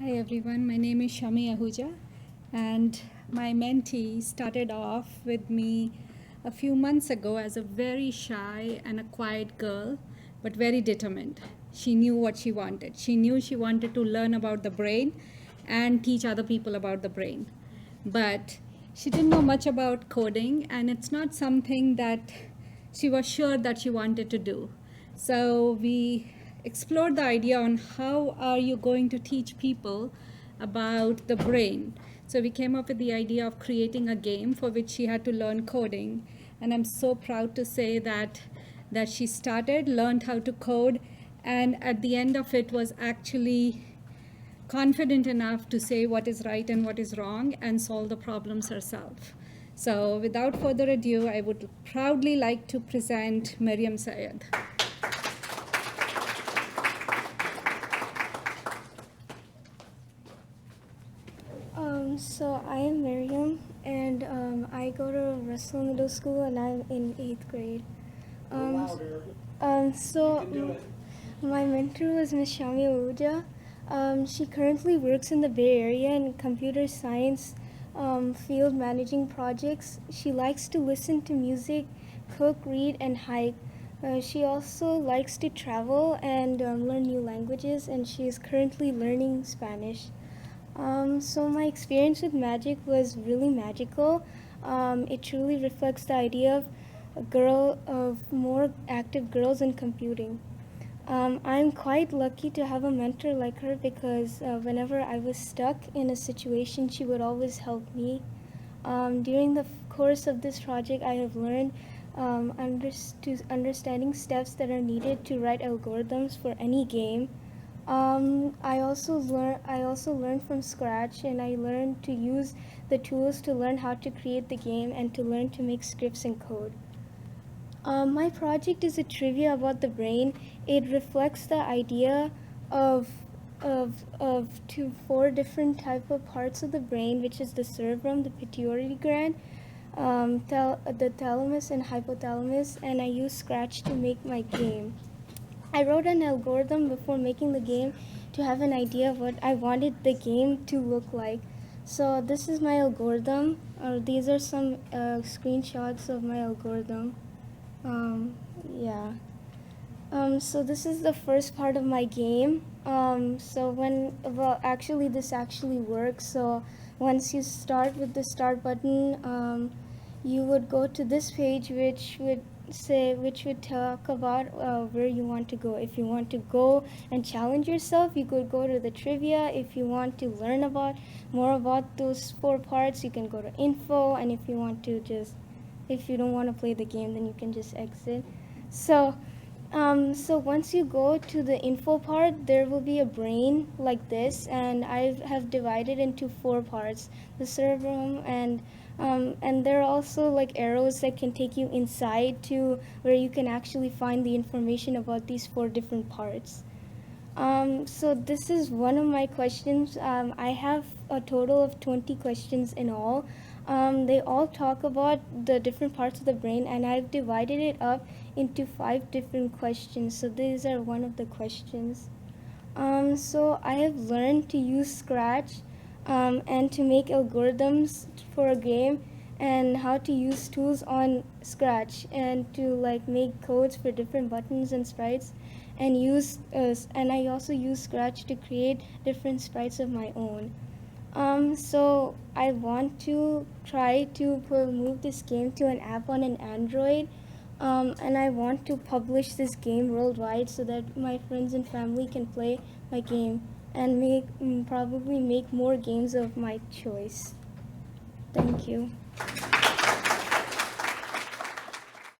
Hi everyone, my name is Shami and my mentee started off with me a few months ago as a very shy and a quiet girl, but very determined. She knew what she wanted. She knew she wanted to learn about the brain and teach other people about the brain. But she didn't know much about coding, and it's not something that she was sure that she wanted to do. So we explored the idea on how are you going to teach people about the brain. So we came up with the idea of creating a game for which she had to learn coding. And I'm so proud to say that she started, learned how to code, and at the end of it was actually confident enough to say what is right and what is wrong and solve the problems herself. So without further ado, I would proudly like to present Meriam Syed. So I am Meriam, and I go to Russell Middle School, and I'm in 8th grade. My mentor was Miss Shami. She currently works in the Bay Area in computer science field managing projects. She likes to listen to music, cook, read, and hike. She also likes to travel and learn new languages, and she is currently learning Spanish. So my experience with magic was really magical. It truly reflects the idea of more active girls in computing. I'm quite lucky to have a mentor like her because whenever I was stuck in a situation, she would always help me. During the course of this project, I have learned understanding steps that are needed to write algorithms for any game. I also learned from scratch, and I learned to use the tools to learn how to create the game and to learn to make scripts and code. My project is a trivia about the brain. It reflects the idea of four different type of parts of the brain, which is the cerebrum, the pituitary gland, the thalamus and hypothalamus, and I use Scratch to make my game. I wrote an algorithm before making the game to have an idea of what I wanted the game to look like. So this is my algorithm. These are some screenshots of my algorithm. Yeah. So this is the first part of my game. This actually works. So once you start with the start button, you would go to this page, which would talk about where you want to go. If you want to go and challenge yourself, you could go to the trivia. If you want to learn more about those four parts, you can go to info. And if you don't want to play the game, then you can just exit. So once you go to the info part, there will be a brain like this, and I have divided into four parts: the cerebrum, and there are also like arrows that can take you inside to where you can actually find the information about these four different parts. So this is one of my questions. I have a total of 20 questions in all. They all talk about the different parts of the brain, and I've divided it up into 5 different questions. So these are one of the questions. So I have learned to use Scratch and to make algorithms for a game, and how to use tools on Scratch, and to like make codes for different buttons and sprites, and I also use Scratch to create different sprites of my own. So I want to try to move this game to an app on an Android, and I want to publish this game worldwide so that my friends and family can play my game and probably make more games of my choice. Thank you.